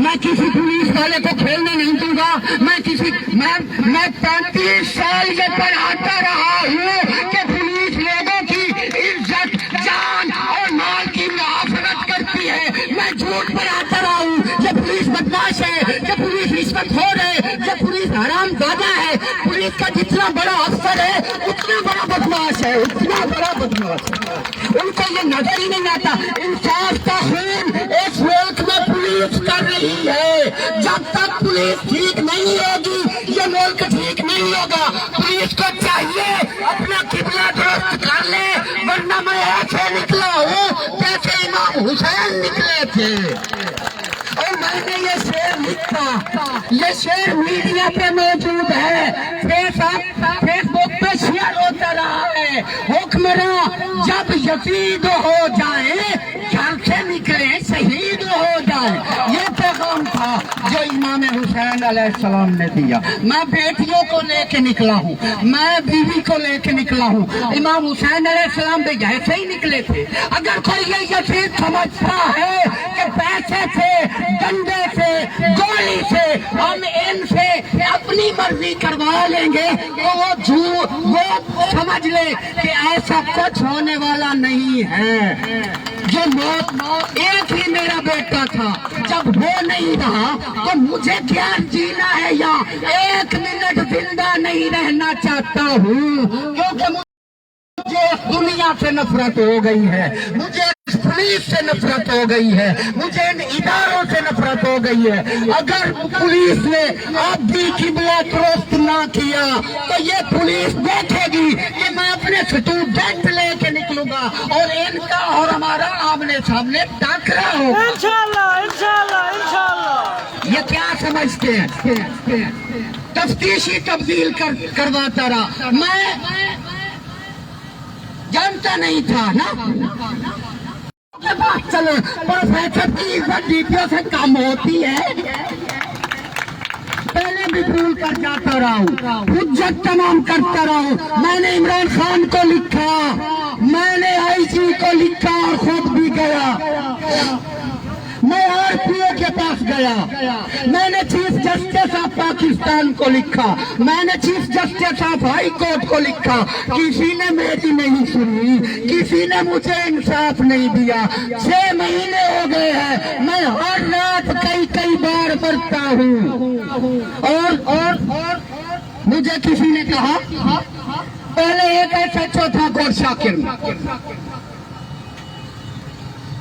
میں کسی پولیس والے کو کھیلنے نہیں دوں گا. میں 35 سال سے پڑھاتا رہا ہوں کہ پولیس لوگوں کی عزت جان اور مال کی محافظت کرتی ہے. میں جھوٹ پڑھاتا رہا ہوں کہ پولیس بدماش ہے, کہ پولیس رشوت خور ہے, کہ پولیس حرام زادہ ہے. پولیس کا جتنا بڑا افسر ہے اتنا بڑا بدماش ہے, اتنا بڑا بدماش ہے. ان کو یہ نظر ہی نہیں آتا. انصاف کا خون اس ملک میں پولیس کر رہی ہے. جب تک پولیس ٹھیک نہیں ہوگی یہ ملک ٹھیک نہیں ہوگا. پولیس کو چاہیے اپنا قبلہ درست کر لے, ورنہ میں ایسے نکلا ہوں جیسے امام حسین نکلے تھے. اور میں نے یہ شعر لکھا, یہ شعر میڈیا پہ موجود ہے, فیس بک پہ شیئر ہوتا رہا ہے. حکمراں جب یزید ہو جائیں گھر سے نکلے شہید ہو جائیں. یہ پیغام تھا جو امام حسین علیہ السلام نے دیا. میں بیٹیوں کو لے کے نکلا ہوں, میں بیوی کو لے کے نکلا ہوں. امام حسین علیہ السلام بھی ایسے ہی نکلے تھے. اگر کوئی یہ یزید سمجھتا ہے کہ پیسے سے, ڈنڈے سے, گولی سے ہم ان سے اپنی مرضی کروا لیں گے تو وہ سمجھ لے کہ ایسا کچھ ہونے والا نہیں ہے. یہ موت ایک ہی میرا بیٹا تھا, جب وہ نہیں رہا تو مجھے کیا جینا ہے, یا ایک منٹ زندہ نہیں رہنا چاہتا ہوں, کیونکہ مجھے دنیا سے نفرت ہو گئی ہے, مجھے پولیس سے نفرت ہو گئی ہے, مجھے ان اداروں سے نفرت ہو گئی ہے. اگر پولیس نے اب بھی قبلہ درست نہ کیا تو یہ پولیس دیکھے گی کہ میں اپنے اسٹوڈنٹ لے کے نکلوں گا اور ان کا اور ہمارا آمنے سامنے ٹکرا ہوگا. انشاءاللہ انشاءاللہ انشاءاللہ. یہ کیا سمجھتے ہیں تفتیشی تبدیل کرواتا رہا. میں جانتا نہیں تھا نا چلو پروفیسر کی عزت ڈیپیوں سے کم ہوتی ہے. پہلے بھی بھول کر جاتا رہا ہوں, حجت تمام کرتا رہا ہوں. میں نے عمران خان کو لکھا, میں نے آئی جی کو لکھا اور خود بھی گیا. میں آر پی او کے پاس گیا, میں نے چیف جسٹس آف پاکستان کو لکھا, میں نے chief justice of high court کو لکھا. کسی نے میری نہیں سنی, کسی نے مجھے انصاف نہیں دیا. 6 مہینے ہو گئے ہیں, میں ہر رات کئی بار مرتا ہوں. اور مجھے کسی نے کہا, پہلے ایک ایسا چوتھا گور شاکر میں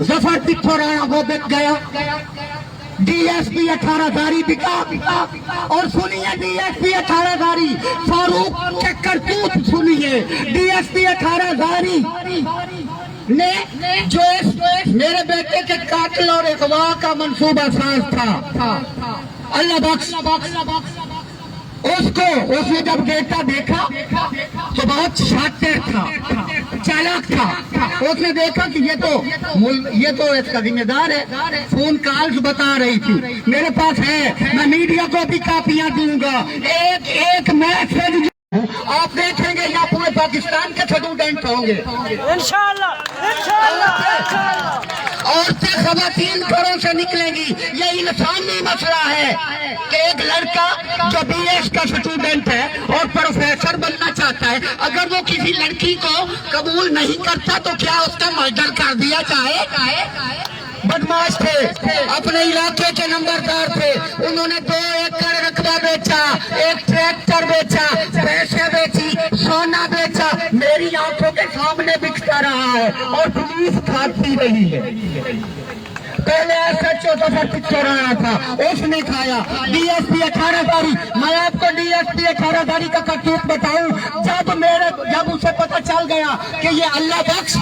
ظفر پتھورانا وہ بک گیا, ڈی ایس پی 18,000 بکا. اور سنیے ڈی ایس پی 18,000 فاروق کے کرتوت سنیے. ڈی ایس پی 18,000 نے جو میرے بیٹے کے قاتل اور اغوا کا منصوبہ ساز تھا, اللہ بخش, اس نے جب ڈیٹا دیکھا تو بہت شاطر تھا, چالاک تھا. اس نے دیکھا کہ یہ تو اس کا ذمہ دار ہے. فون کالز بتا رہی تھی, میرے پاس ہے, میں میڈیا کو بھی کاپیاں دوں گا. ایک میسج آپ دیکھیں گے یا پورے پاکستان کے اسٹوڈنٹ ہوں گے انشاءاللہ انشاءاللہ. عورتیں خواتین گھروں سے نکلیں گی. یہ انسانی مسئلہ ہے کہ ایک لڑکا جو بی ایس کا اسٹوڈنٹ ہے اور پروفیسر بننا چاہتا ہے, اگر وہ کسی لڑکی کو قبول نہیں کرتا تو کیا اس کا مرڈر کر دیا جائے؟ بدماش تھے, اپنے علاقے کے نمبردار تھے. انہوں نے 2 ایکڑ رقبہ بیچا, ایک ٹریکٹر بیچا, پیسے بیچی, سونا بیچا, میری آنکھوں کے سامنے بکتا رہا ہے اور پولیس کھاتی رہی ہے. پہلے ایسا چوتھا پتھورانا تھا, اس نے کھایا. ڈی ایس پی 18,000, میں آپ کو ڈی ایس پی 18,000 کا کرتوت بتاؤں. جب اسے پتہ چل گیا کہ یہ اللہ بخش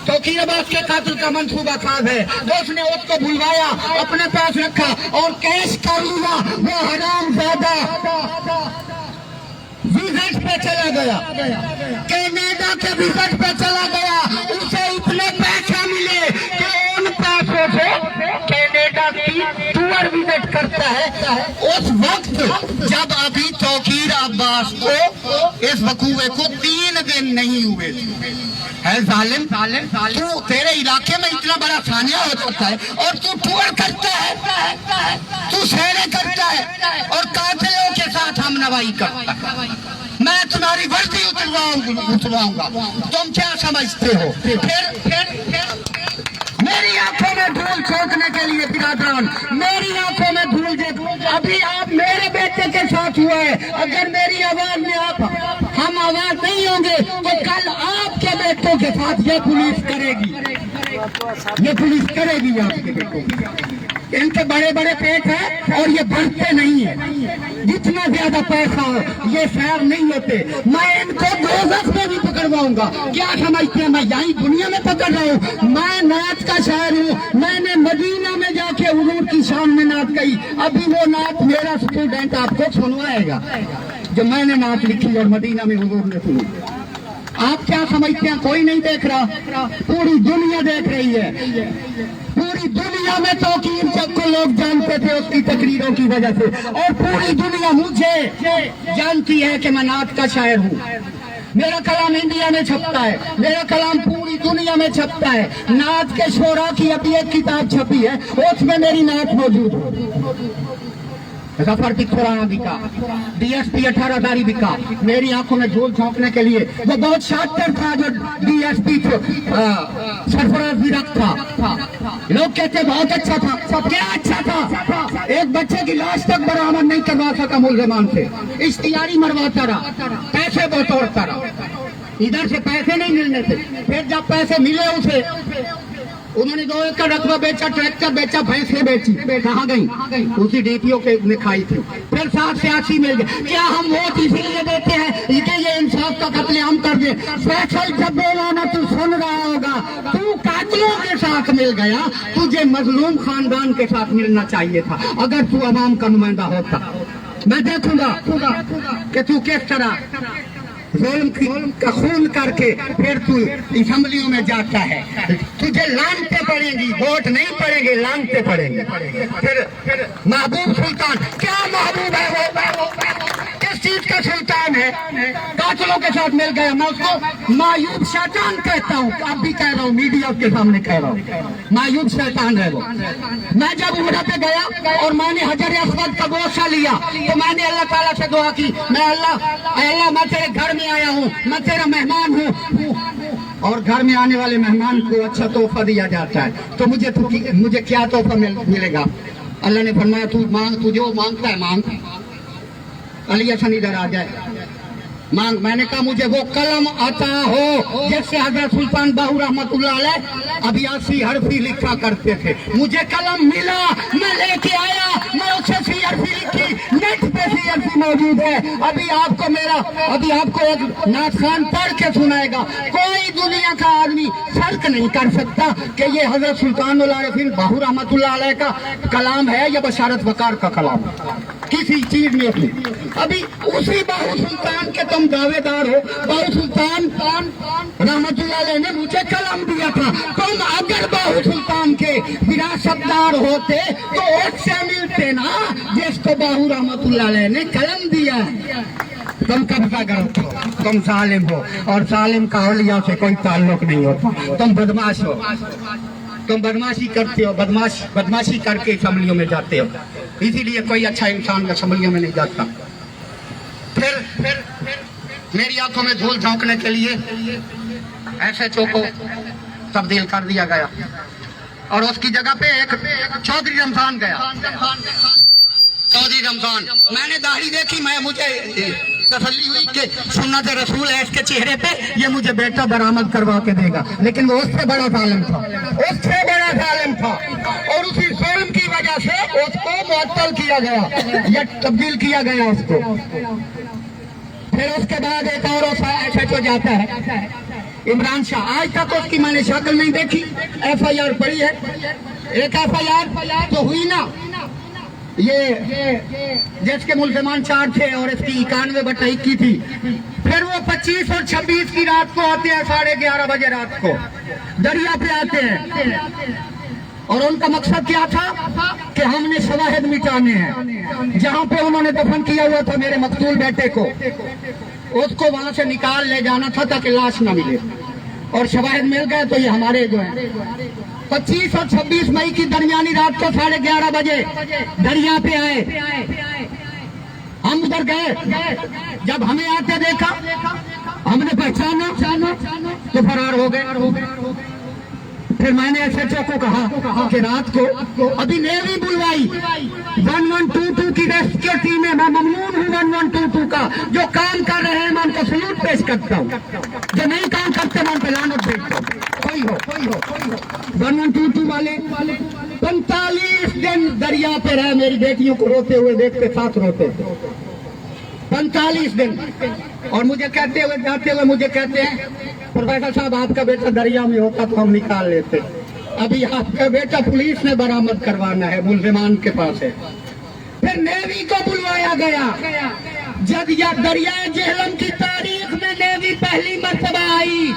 توقیر عباس کے قاتل کا منصوبہ ساز ہے, تو اس نے اس کو بلوایا, اپنے پاس رکھا اور کیش کر لیا. وہ حرام زادہ وزٹ پہ چلا گیا, کینیڈا کے وزٹ پہ چلا گیا. اسے اتنے پیسے ملے کہ ان پیسوں سے کینیڈا کی ٹور وزٹ کرتا ہے. اس وقت جب ابھی توقیر عباس کو اس وقوعے کو 3 دن نہیں ہوئے تھے. ہے ظالم, تو تیرے علاقے میں اتنا بڑا ثانیہ ہو سکتا ہے اور تو ٹور کرتا ہے. اور قاتلوں کے ساتھ ہم نوائی کرتا ہے. میں تمہاری وردی اترواؤں گا. تم کیا سمجھتے ہو؟ پھر میری آنکھوں میں دھول چھونکنے کے لیے برادران، میری آنکھوں میں دھول ابھی آپ میرے بیٹے کے ساتھ ہوئے ہیں. اگر میری آواز میں آپ ہم آواز نہیں ہوں گے تو کل آپ کے بیٹوں کے ساتھ یہ پولیس کرے گی. یہ پولیس کرے گی آپ کے بیٹوں کی. ان کے بڑے بڑے پیٹ ہیں اور یہ بڑھتے نہیں ہیں. جتنا زیادہ پیسہ ہو یہ شہر نہیں ہوتے. میں ان کو دوزخ میں بھی پکڑواؤں گا. کیا سمجھتے ہیں میں یہی دنیا میں پکڑ رہا ہوں؟ میں نعت کا شاعر ہوں. میں نے مدینہ میں جا کے حضور کی شان میں نعت کہی. ابھی وہ نعت میرا اسٹوڈنٹ آپ کو سنوائے گا جو میں نے نعت لکھی اور مدینہ میں حضور نے سنی. آپ کیا سمجھتے ہیں کوئی نہیں دیکھ رہا؟ پوری دنیا دیکھ رہی ہے. پوری دنیا میں توقیر جب کو لوگ جانتے تھے اس کی تقریروں کی وجہ سے، اور پوری دنیا مجھے جانتی ہے کہ میں نعت کا شاعر ہوں. میرا کلام انڈیا میں چھپتا ہے، میرا کلام پوری دنیا میں چھپتا ہے. نعت کے شعراء کی ابھی ایک کتاب چھپی ہے، اس میں میری نعت موجود ہے. ظفر پکھورانا بکا، ڈی ایس پی 18,000 بکا. میری آنکھوں میں دھول جھونکنے کے لیے وہ بہت شاطر تھا جو ڈی ایس پی سرفراز بھی رکھ تھا. لوگ کہتے بہت اچھا تھا. کیا اچھا تھا؟ ایک بچے کی لاش تک برآمد نہیں کروا سکا ملزمان سے. اشتہاری مرواتا رہا، پیسے بٹورتا رہا. ادھر سے پیسے نہیں ملنے تھے. پھر جب پیسے ملے اسے، انہوں نے 2 ایکڑ رقبہ بیچا، ٹریکٹر بیچا، بھینسیں بیچی. کہاں گئی؟ اسی ڈی پی او کے نے کھائی تھی. پھر 87 مل گئے. کیا ہم ووٹ اسی لیے دیتے ہیں کہ یہ انصاف کا قتل عام کر دے؟ فیصل جب بولانا تو سن رہا ہوگا. تو قاتلوں کے ساتھ مل گیا، تجھے مظلوم خاندان کے ساتھ ملنا چاہیے تھا. اگر تو عوام کا نمائندہ ہوتا، میں دیکھوں گا کہ تو کس طرح ظلم کا خون کر کے پھر تو اسمبلیوں میں جاتا ہے. تجھے لانتے پڑیں گی، ووٹ نہیں پڑیں گے، لانتے پڑیں گے. پھر محبوب سلطان، کیا محبوب ہے وہ؟ کس چیز کا سلطان ہے؟ قاتلوں کے ساتھ مل گیا. میں اس کو معیوب شیطان کہتا ہوں. اب بھی کہہ رہا ہوں، میڈیا کے سامنے کہہ رہا ہوں، معیوب شیطان ہے وہ. میں جب عمرہ پہ گیا اور میں نے حجر اسود کا گوشہ لیا تو میں نے اللہ تعالیٰ سے دعا کی، میں اللہ میں تیرے گھر میں آیا ہوں، میں تیرا مہمان ہوں. اور گھر میں آنے والے مہمان کو اچھا تحفہ دیا جاتا ہے. تو مجھے کیا تحفہ ملے گا؟ اللہ نے فرمایا تو مانگ، تو جو مانگتا ہے مانگ. علی حسن ادھر آ جائے، مانگ. میں نے کہا مجھے وہ قلم عطا ہو جس سے حضرت سلطان باہو رحمت اللہ علیہ ابیاسی حرفی لکھا کرتے تھے. مجھے قلم ملا، میں لے کے آیا، میں اسے سی حرفی لکھی. نیٹ پہ سی حرفی موجود ہے. ابھی آپ کو ایک نعت خوان پڑھ کے سنائے گا. کوئی دنیا کا آدمی فرق نہیں کر سکتا کہ یہ حضرت سلطان العارفین باہو رحمت اللہ علیہ کا کلام ہے یا بشارت وقار کا کلام ہے. کسی چیز میں ابھی اسی باہو سلطان کے تم دعوے دار ہو. باہو سلطان رحمت اللہ علیہ نے مجھے قلم دیا تھا. تم اگر باہو سلطان کے وراثت دار ہوتے تو اس سے ملتے نا جس کو باہو رحمت اللہ علیہ نے قلم دیا. تم قبضہ کرو، تم ظالم ہو، اور ظالم کا اولیاء سے کوئی تعلق نہیں ہوتا. تم بدماش ہو، تم بدماشی کرتے ہو، بدماشی کر کے اسمبلیوں میں جاتے ہو. اسی لیے کوئی اچھا انسان اسمبلیوں میں نہیں جاتا. پھر میری آنکھوں میں دھول جھونکنے کے لیے ایسے کو تبدیل کر دیا گیا اور اس کی جگہ پہ ایک چودھری رمضان گیا. چودھری رمضان، میں نے داڑھی دیکھی، مجھے تسلی ہوئی کہ سنت رسول ہے اس کے چہرے پہ، یہ مجھے بیٹا برآمد کروا کے دے گا. لیکن وہ اس سے بڑا ظالم تھا، اور اسی ظلم کی وجہ سے اس کو معطل کیا گیا یا تبدیل کیا گیا اس کو. پھر اس کے بعد ایک اور ایسا جو جاتا ہے عمران شاہ. آج تک اس کی میں نے شکل نہیں دیکھی. ایف آئی آر پڑی ہے، ایک ایف آئی آر تو ہوئی نا، یہ جس کے ملزمان 4 تھے اور اس کی 91/21 تھی. پھر وہ 25 اور 26 کی رات کو آتے ہیں، 11:30 بجے رات کو دریا پہ آتے ہیں. اور ان کا مقصد کیا تھا کہ ہم نے شواہد مٹانے ہیں. جہاں پہ انہوں نے دفن کیا ہوا تھا میرے مقتول بیٹے کو، اس کو وہاں سے نکال لے جانا تھا تاکہ لاش نہ ملے. اور شواہد مل گئے تو یہ ہمارے جو ہیں 25 اور 26 مئی کی درمیانی رات کو 11:30 بجے دریا پہ آئے. हम उधर गए, जब हमें आते देखा, हमने पहचाना तो फरार हो गए। फिर मैंने एसएचओ को कहा कि रात को अभी नेवी बुलवाई, 1122 की रेस्क्यू टीम है, मैं ममनून हूँ 1122 का, जो काम कर रहे हैं मैं उनको सल्यूट पेश करता हूँ, जो नहीं काम करते मैं उन पर लानत भेजता हूँ। कोई हो 1122 वाले 45 दिन दरिया पे रहे, मेरी बेटियों को रोते हुए देखते, साथ रोते थे 45 दिन। और मुझे कहते हुए जाते हुए मुझे कहते हैं प्रोफेसर साहब आपका बेटा दरिया में होता तो हम निकाल लेते, अभी आपका बेटा पुलिस ने बरामद करवाना है, मुल्जिमान के पास है। फिर नेवी को बुलवाया गया, जब यह दरियाए जेहलम की तारीख में नेवी पहली मर्तबा आई,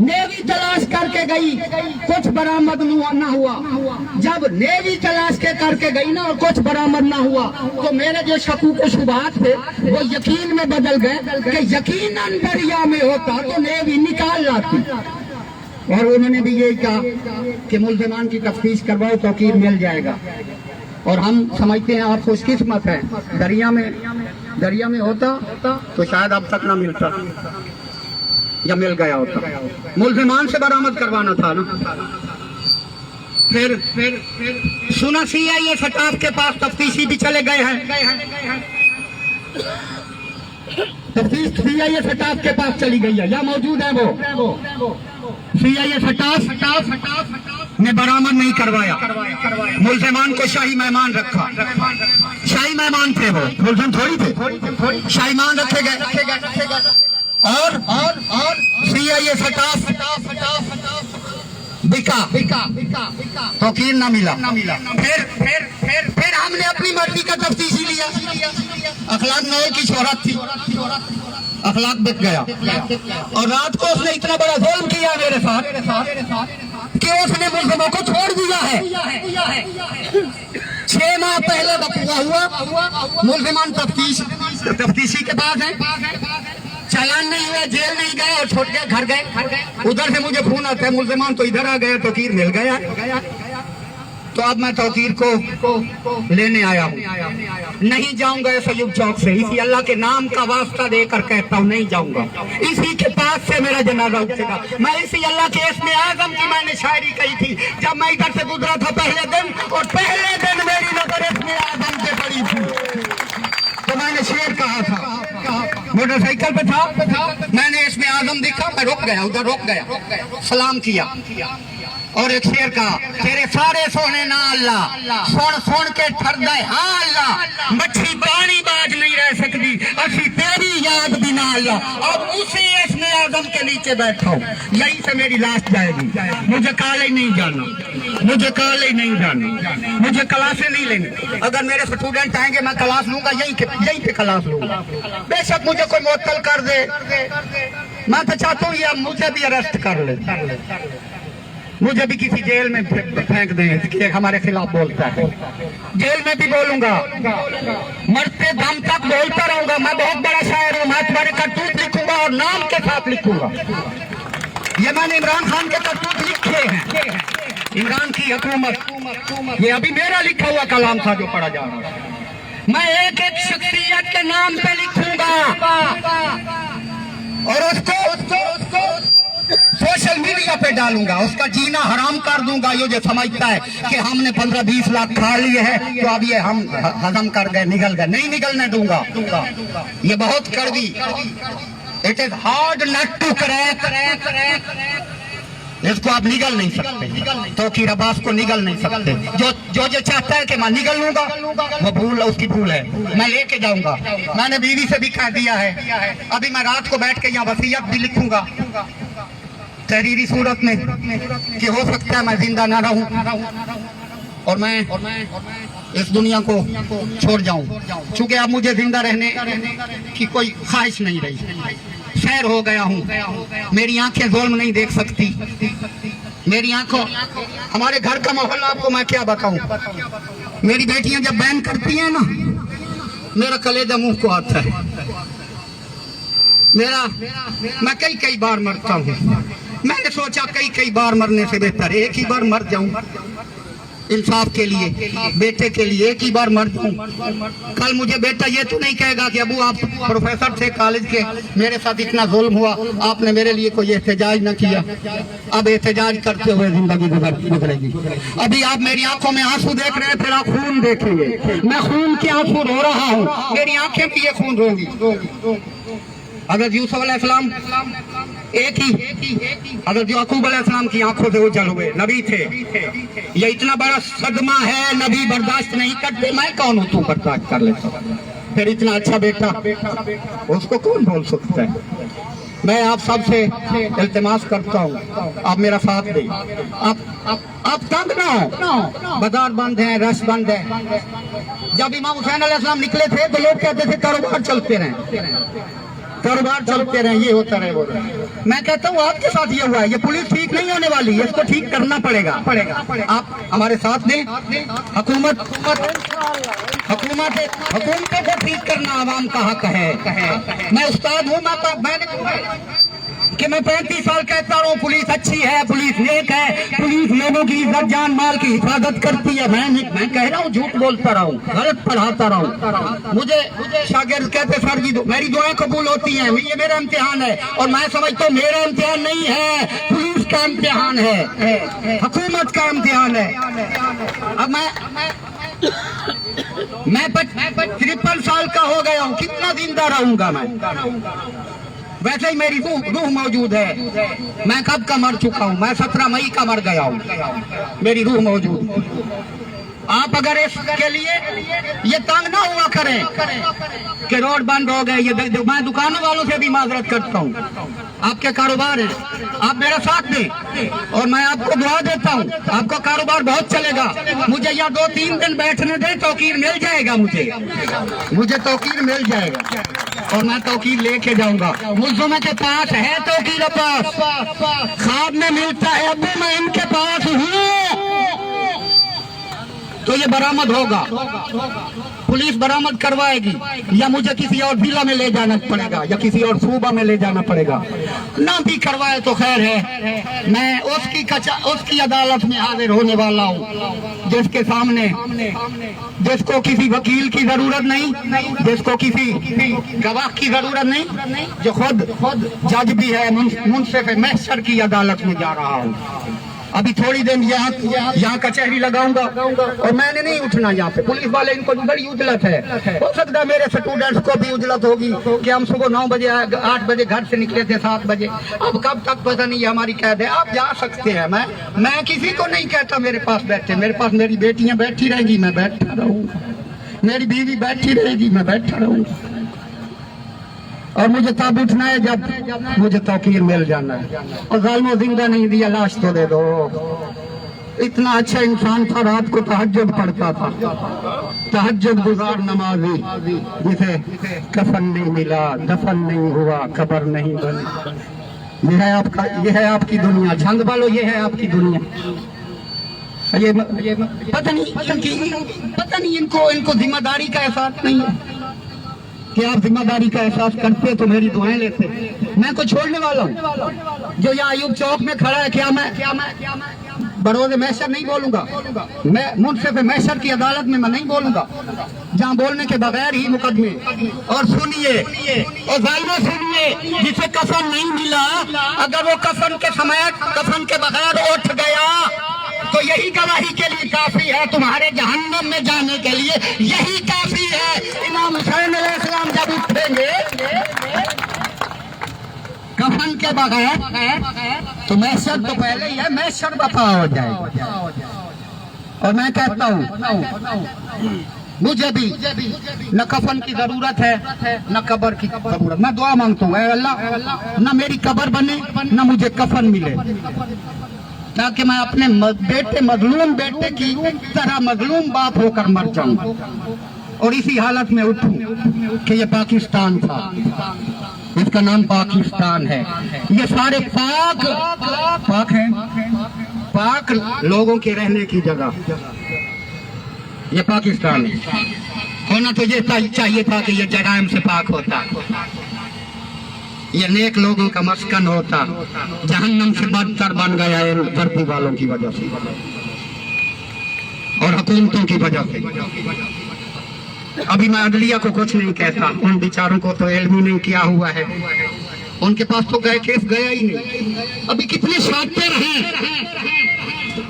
नेवी तलाश करके गई, कुछ बरामद न हुआ। जब नेवी तलाश के करके गई ना और कुछ बरामद ना हुआ, तो मेरे जो शकूक व शुबहात थे वो यकीन में बदल गए कि यकीनन दरिया में होता तो नेवी निकाल लाती। और उन्होंने भी यही कहा कि मुल्जिमान की तफ्तीश करवाओ, तौकीर मिल जाएगा। और हम समझते हैं आप खुशकिस्मत है, दरिया में होता तो शायद अब तक ना मिलता, या मिल गया होता। मुल्जिमान से बरामद करवाना था ना। फिर सुना सीआईए सटाफ के पास तफ्तीशी भी चले गए हैं, तफ्तीश सीआईए सटाफ के पास चली गई है, या मौजूद है वो सीआईए सटाफ ने बरामद नहीं करवाया। मुल्जिमान को शाही मेहमान रखा, शाही मेहमान थे वो, मुल्जिम थोड़ी थे, शाही मेहमान रखे गए। और सीआईए सटाफ बिका, तौकीर न मिला। फिर हमने अपनी मर्जी का तफ्तीशी लिया, अखलाक नौर की शोहरत थी, अखलाक बिक गया। और रात को उसने इतना बड़ा जुल्म किया मेरे साथ कि उसने मुल्जिमों को छोड़ दिया है। 6 माह पहले बकुआ हुआ, मुल्जिमान तफ्तीशी के पास है, चालान नहीं हुआ, जेल नहीं गए और छोड़ के घर गए। उधर से मुझे फोन आता है मुल्जिमान तो इधर आ गए, तौकीर मिल गया। तो अब मैं तौकीर को लेने आया हूँ, नहीं जाऊंगा सयूब चौक से, इसी अल्लाह के नाम का वास्ता देकर कहता हूँ नहीं जाऊंगा, इसी के पास से मेरा जनाजा उठेगा। मैं इसी अल्लाह के इसमें आजम की मैंने शायरी कही थी जब मैं इधर से गुजरा था पहले दिन, और पहले दिन मेरी नजर इसमें आजम पे पड़ी थी, तो मैंने शेर कहा था, मोटरसाइकिल पे था, मैंने इसमें आजम देखा, मैं रुक गया, उधर रुक गया, सलाम किया और एक शेर कहा, तेरे सारे सोने ना अल्लाह, सुन के ठर दे हाँ अल्लाह, मच्छी पानी बाज नहीं रह सकती, असी तेरी याद बिना अल्लाह। अब उसी इसमें आजम के नीचे बैठा हूँ, यही से मेरी लाश जाएगी। मुझे कॉलेज नहीं जाना, मुझे कॉलेज नहीं जाना, मुझे क्लासे नहीं लेनी। अगर मेरे स्टूडेंट आएंगे मैं क्लास लूंगा, यहीं पे क्लास लूंगा। बेशक मुझे कोई मुअत्तल कर दे, मैं तो चाहता हूँ ये मुझे भी अरेस्ट कर ले, मुझे भी किसी जेल में फेंक दें कि हमारे खिलाफ बोलता है, जेल में भी बोलूंगा, मरते दम तक बोलता रहूंगा। मैं बहुत बड़ा शायर हूँ, मैं तुम्हारे करतूत लिखूंगा और नाम के साथ लिखूंगा। ये मैंने इमरान खान के करतूत लिखे हैं, इमरान की हुकूमत, ये अभी मेरा लिखा हुआ कलाम था जो पढ़ा जा रहा है। मैं एक एक शख्सियत के नाम पे लिखूंगा और उसको सोशल मीडिया पे डालूंगा, उसका जीना हराम कर दूंगा। ये जो समझता है कि हमने 15-20 लाख खा लिए हैं तो अब ये हम हजम कर गए, निगल गए, नहीं निगलने दूंगा। ये बहुत कड़वी, it is hard nut to crack, इसको आप निगल नहीं सकते, तौकीर अब्बास को निगल नहीं सकते। जो चाहता है कि मैं निगल लूंगा वो भूल, उसकी भूल है, मैं लेके जाऊंगा। मैंने बीवी से भी कह दिया है, अभी मैं रात को बैठ के यहाँ वसीयत भी लिखूंगा तहरीरी सूरत में कि हो सकता है मैं जिंदा ना रहूं और मैं इस दुनिया को छोड़ जाऊं, चूंकि अब मुझे जिंदा रहने की कोई ख्वाहिश नहीं रही। शहर हो गया हूँ, मेरी आंखें जुल्म नहीं देख सकती, मेरी आंखों, हमारे घर का माहौल आपको मैं क्या बताऊं। मेरी बेटियां जब बैन करती हैं ना, मेरा कलेजा मुंह को आता है, मैं कई बार मरता हूँ। मैंने सोचा कई बार मरने से बेहतर एक ही बार मर जाऊं, इंसाफ के लिए, बेटे के लिए एक ही बार मर जाऊं। कल मुझे बेटा ये तो नहीं कहेगा कि अबू आप प्रोफेसर थे कॉलेज के, मेरे साथ इतना जुल्म हुआ, आपने मेरे लिए कोई एहतजाज न किया। अब एहतजाज करते हुए जिंदगी गुजरेगी। अभी आप मेरी आंखों में आंसू देख रहे हैं, फिर आप खून देखेंगे। मैं खून के आंसू रो रहा हूँ, मेरी आंखें भी ये खून रोंगी। अगर यूसुफ अलैहिस्सलाम एक ही, अगर जो याकूब अलैहिस्सलाम की आंखों से ओझल हुए नबी थे, ये इतना बड़ा सदमा है, नबी बर्दाश्त नहीं करते, मैं कौन हूँ तू बर्दाश्त कर लेता हूँ। फिर इतना अच्छा बेटा, उसको कौन बोल सकता है। मैं आप सबसे इल्तिमास करता हूँ, आप मेरा साथ दें। आप तंग ना हो, बाजार बंद है, रश बंद है। जब इमाम हुसैन अलैहिस्सलाम निकले थे तो लोग कहते थे कारोबार चलते रहे, कारोबार चलते रहे, ये होता रहे, वो रहे। मैं कहता हूँ आपके साथ ये हुआ है, ये पुलिस ठीक नहीं होने वाली है, इसको ठीक करना पड़ेगा। आप हमारे साथ दें। हुकूमतों को ठीक करना आवाम का हक है। मैं उस्ताद हूँ, मैंने कि मैं 35 साल कहता हूँ पुलिस अच्छी है, पुलिस नेक है, पुलिस लोगों की इज्जत जान माल की हिफाजत करती है। मैं कह रहा हूँ, झूठ बोलता रहा हूँ, गलत पढ़ाता रहा हूँ। मुझे शागिर्द कहते सर जी मेरी दुआएं कबूल होती हैं, ये मेरा इम्तिहान है। और मैं समझता हूँ मेरा इम्तिहान नहीं है, पुलिस का इम्तिहान है, हुकूमत का इम्तिहान है। अब मैं 53 साल का हो गया हूँ, कितना जिंदा रहूंगा मैं। वैसे ही मेरी रूह मौजूद है। मैं कब का मर चुका हूँ, मैं 17 मई का मर गया हूँ, मेरी रूह मौजूद। आप अगर इसके लिए ये तंग ना हुआ करें कि रोड बंद हो गए, ये मैं दुकानों वालों से भी माजरत करता हूँ। आपके कारोबार है, आप मेरा साथ दें और मैं आपको दुआ देता हूँ, आपका कारोबार बहुत चलेगा। मुझे यहाँ 2-3 दिन बैठने दें, तौकीर मिल जाएगा, मुझे तौकीर मिल जाएगा और मैं तौकीर लेके जाऊंगा। मुल्ज़िम के पास है तौकीर, पास खाद में मिलता है, अभी मैं इनके पास हूँ तो ये बरामद होगा, पुलिस बरामद करवाएगी, या मुझे किसी और जिला में ले जाना पड़ेगा या किसी और सूबा में ले जाना पड़ेगा। ना भी करवाए तो खैर है, मैं उसकी अदालत में हाजिर होने वाला हूँ जिसके सामने, जिसको किसी वकील की जरूरत नहीं, जिसको किसी गवाह की जरूरत नहीं, जो खुद जज भी है, मुंसिफ महशर की अदालत में जा रहा हूँ। अभी थोड़ी देर यहाँ कचहरी लगाऊंगा और मैंने नहीं उठना यहाँ पे। पुलिस वाले इनको बड़ी उजलत है, हो सकता है मेरे स्टूडेंट्स को भी उजलत होगी कि हम सुबह 9 बजे 8 बजे घर से निकले थे 7 बजे, अब कब तक पता नहीं, हमारी कैद है। आप जा सकते हैं, मैं किसी को नहीं कहता मेरे पास बैठे, मेरे पास मेरी बेटियां बैठी रहेंगी, मैं बैठा रहूंगा, मेरी बीवी बैठी रहेगी, मैं बैठा रहूंगा। और मुझे तब उठना है जब मुझे तौकीर मिल जाना है। और जालिमों जिंदा नहीं दिया, लाश तो दे दो। इतना अच्छा इंसान था, रात को तहज्जुद पढ़ता था, तहज्जुद गुजार नमाजी, जिसे कफन नहीं मिला, दफन नहीं हुआ, कब्र नहीं बनी। ये है आपकी दुनिया, झंग वालों, ये है आपकी दुनिया। ये पता नहीं इनको जिम्मेदारी का एहसास नहीं है कि आप जिम्मेदारी का एहसास करते तो मेरी दुआएं लेते। मैं को छोड़ने वाला हूँ जो यहाँ अयूब चौक में खड़ा है। क्या मैं बरोज़ महशर नहीं बोलूंगा, मैं मुंसिफ महशर की अदालत में मैं नहीं बोलूंगा, जहाँ बोलने के बगैर ही मुकदमे। और सुनिए, और जालिमों सुनिए, जिसे कफन नहीं मिला, अगर वो कफन के समय कफन के बगैर उठ गया तो यही गवाही के लिए काफी है, तुम्हारे जहन्नम में जाने के लिए यही काफी है। इमाम हुसैन अलैहिस्सलाम जब उठेंगे कफन के बगैर तो महशर तो पहले ही है, महशर बता हो जाएगा। और मैं कहता हूँ मुझे भी न कफन की जरूरत है न कब्र की जरूरत। मैं दुआ मांगता हूँ, अल्लाह न मेरी कब्र बने न मुझे कफन मिले, ताकि मैं अपने मजलूम बेटे की तरह मजलूम बाप होकर मर जाऊं और इसी हालत में उठूं कि ये पाकिस्तान था, इसका नाम पाकिस्तान है। ये सारे पाक हैं, पाक लोगों के रहने की जगह, ये पाकिस्तान है। होना तो ये चाहिए था कि ये जराइम से पाक होता, ये नेक लोगों का मस्कन होता, जहन्नम से बदतर बन गया है धरती वालों की वजह से। हुकूमतों की वजह से। अभी मैं अदलिया को कुछ नहीं कहता, उन बेचारों को तो इल्म ही नहीं किया हुआ है, उनके पास तो गए केस गया ही नहीं। अभी कितने शातिर हैं,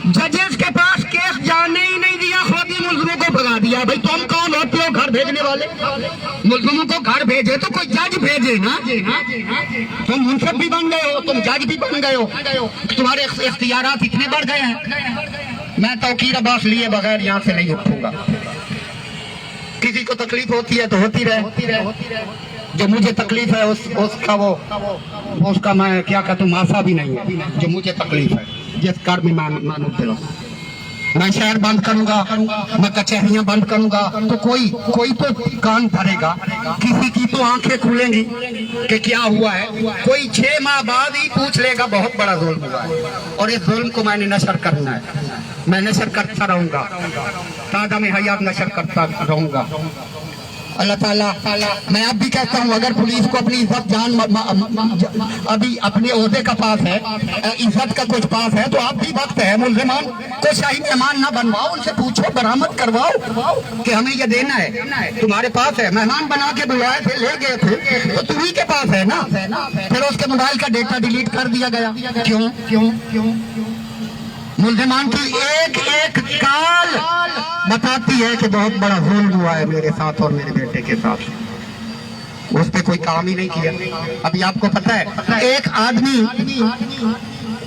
जजेस के पास केस जाने ही नहीं दिया, खुद ही मुल्ज़िमों को भगा दिया। भाई तुम कौन होते हो घर भेजने वाले? मुल्ज़िमों को घर भेजे तो कोई जज भेजे ना। तुम मुंसिफ भी बन गए हो, तुम जज भी बन गए हो, तुम्हारे इख्तियारात इतने बढ़ गए हैं। मैं तौकीर अब्बास लिए बगैर यहाँ से नहीं उठूंगा। किसी को तकलीफ होती है तो होती रहे, जो मुझे तकलीफ है उसका मैं क्या कहता हूँ, माफा भी नहीं है। जो मुझे तकलीफ है, जिस घर में मैं शहर बंद करूंगा, मैं कचहरियां बंद करूंगा, तो कोई तो कान भरेगा, किसी की तो आंखें खुलेंगी कि क्या हुआ है। कोई 6 माह बाद ही पूछ लेगा बहुत बड़ा जुल्म हुआ है, और इस जुल्म को मैंने नशर करना है। मैं नशर करता रहूंगा, तादा में हयात नशर करता रहूंगा। अल्लाह ताला, मैं अब भी कहता हूँ, अगर पुलिस को अपनी इज्जत जान अभी अपने ओहदे का पास है, इज्जत का कुछ पास है, तो आप भी वक्त है, मुल्ज़िमान को शाही मेहमान ना बनवाओ, उनसे पूछो, बरामद करवाओ कि हमें ये देना है, तुम्हारे पास है। मेहमान बना के बुलाए थे, ले गए थे, तो तुम्ही के पास है ना। फिर उसके मोबाइल का डेटा डिलीट कर दिया गया, क्यों? मुल्ज़िमान की एक एक काल बताती है कि बहुत बड़ा जुल्म हुआ है मेरे साथ और मेरे बेटे के साथ। उस पे कोई काम ही नहीं किया। अभी आपको पता है, एक आदमी,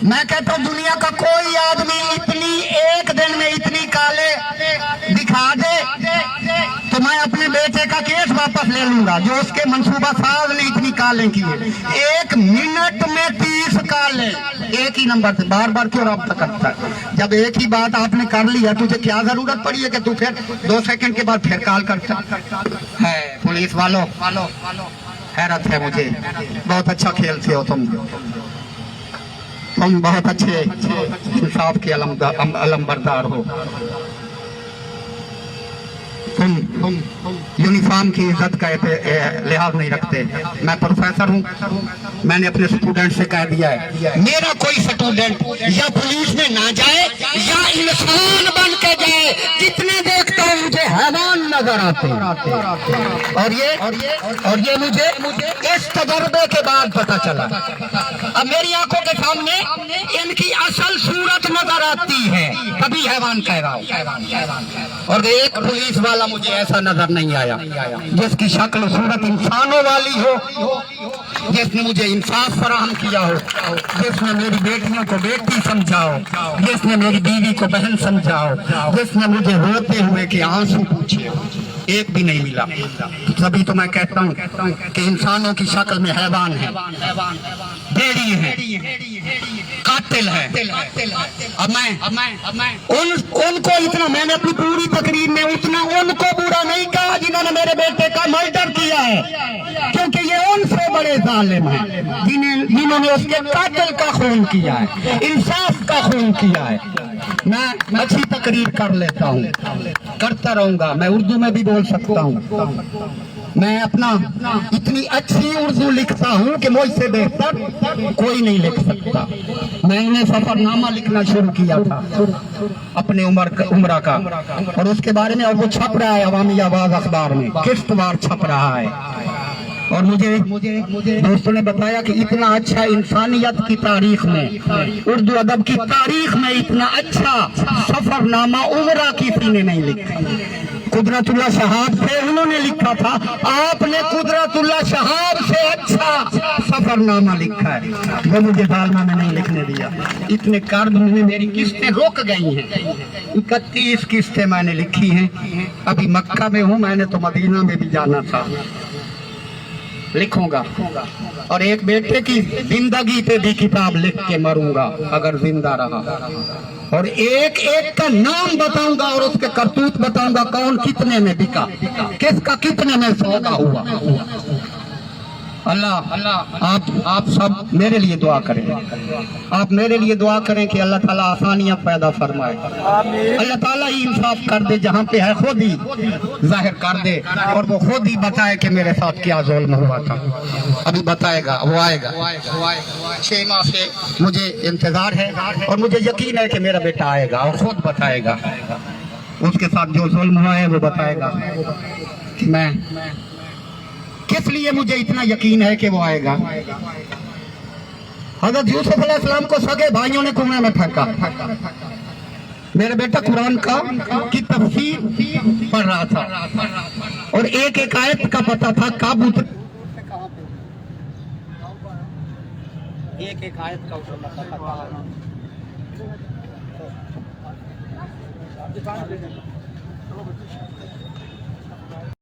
मैं कहता हूँ दुनिया का कोई आदमी इतनी एक दिन में इतनी काले दिखा दे तो मैं अपने बेटे का केस वापस ले लूंगा, जो उसके मंसूबा साज ने इतनी कालें की है। 1 मिनट में 30 कालें एक ही नंबर से, बार बार क्यों रब्ता करता है? जब एक ही बात आपने कर ली है, तुझे क्या जरूरत पड़ी है कि तू फिर 2 सेकंड के बाद फिर कॉल करता है? पुलिस वालों, हैरत है मुझे। बहुत अच्छा खेलते हो तुम बहुत अच्छे इंसाफ के अलमबरदार हो। तुम यूनिफॉर्म की इज्जत का लिहाज नहीं रखते। मैं प्रोफेसर हूँ, मैंने अपने स्टूडेंट से कह दिया है, मेरा कोई स्टूडेंट या पुलिस में ना जाए या इंसान बन के जाए। जितने देखता हूँ मुझे हैवान नजर आते हैं, और ये मुझे इस तजर्बे के बाद पता चला। अब मेरी आंखों के सामने इनकी असल सूरत नजर आती है, तभी हैवान कह रहा हूँ। और एक पुलिस वाला मुझे ऐसा नजर नहीं आया जिसकी शक्ल सूरत इंसानों वाली हो, जिसने मुझे इंसाफ फराहम किया हो, जिसने मेरी बेटियों को बेटी समझाओ, जिसने मेरी बीवी को बहन समझाओ, जिसने मुझे रोते हुए के आंसू पूछे। एक भी नहीं मिला। तभी तो मैं कहता हूँ कि इंसानों की शक्ल में हैवान है, भेड़ी है, कातिल है। अब मैं उनको इतना, मैंने अपनी पूरी तकरीर में उतना उनको बुरा नहीं कहा जिन्होंने मेरे बेटे का मर्डर किया है, क्योंकि ये उनसे बड़े जालिम हैं जिन्होंने उसके कातिल का खून किया है, इंसाफ का खून किया है। मैं अच्छी तकरीर कर लेता हूँ, करता रहूंगा। मैं उर्दू में भी बोल सकता हूँ। मैं अपना इतनी अच्छी उर्दू लिखता हूँ कि मुझसे बेहतर कोई नहीं लिख सकता। मैंने सफरनामा लिखना शुरू किया था अपने उम्र का, और उसके बारे में, और वो छप रहा है अवामी आवाज अखबार में, किस्तवार छप रहा है। और मुझे दोस्तों ने बताया कि इतना अच्छा इंसानियत की तारीख में, उर्दू अदब की तारीख में इतना अच्छा सफरनामा उम्रा किसी ने नहीं लिखा। कुदरतुल्लाह शहाब से उन्होंने लिखा था, आपने कुदरतुल्लाह शहाब से अच्छा सफरनामा लिखा है, वो मुझे दालमा में नहीं लिखने दिया। इतने कर्ज में मेरी किस्तें रुक गई हैं। 31 किस्तें मैंने लिखी हैं। अभी मक्का में हूँ, मैंने तो मदीना में भी जाना था, लिखूंगा। और एक बेटे की जिंदगी पे भी किताब लिख के मरूंगा अगर जिंदा रहा, और एक एक का नाम बताऊंगा और उसके करतूत बताऊंगा, कौन कितने में बिका, किसका कितने में सौदा हुआ। अल्लाह आप सब मेरे लिए दुआ करें, आप मेरे लिए दुआ करें कि अल्लाह ताला आसानियां पैदा फरमाए। अल्लाह ताला ही इंसाफ कर दे, जहाँ पे है खुद ही जाहिर कर दे, और वो खुद ही बताए कि मेरे साथ क्या जुल्म हुआ था। अभी बताएगा, वो आएगा। 6 माह से मुझे इंतजार है, और मुझे यकीन है कि मेरा बेटा आएगा और खुद बताएगा। اس کے ساتھ جو ظلم ہوا ہے وہ بتائے گا کہ میں کس لیے مجھے اتنا یقین ہے کہ وہ آئے گا۔ حضرت یوسف علیہ السلام کو سگے بھائیوں نے کنویں میں پھینکا۔ میرے بیٹا قرآن کی تفسیر پڑھ رہا تھا اور ایک ایک آیت کا پتہ تھا کب ایک ایک آیت کا اسے پتہ تھا۔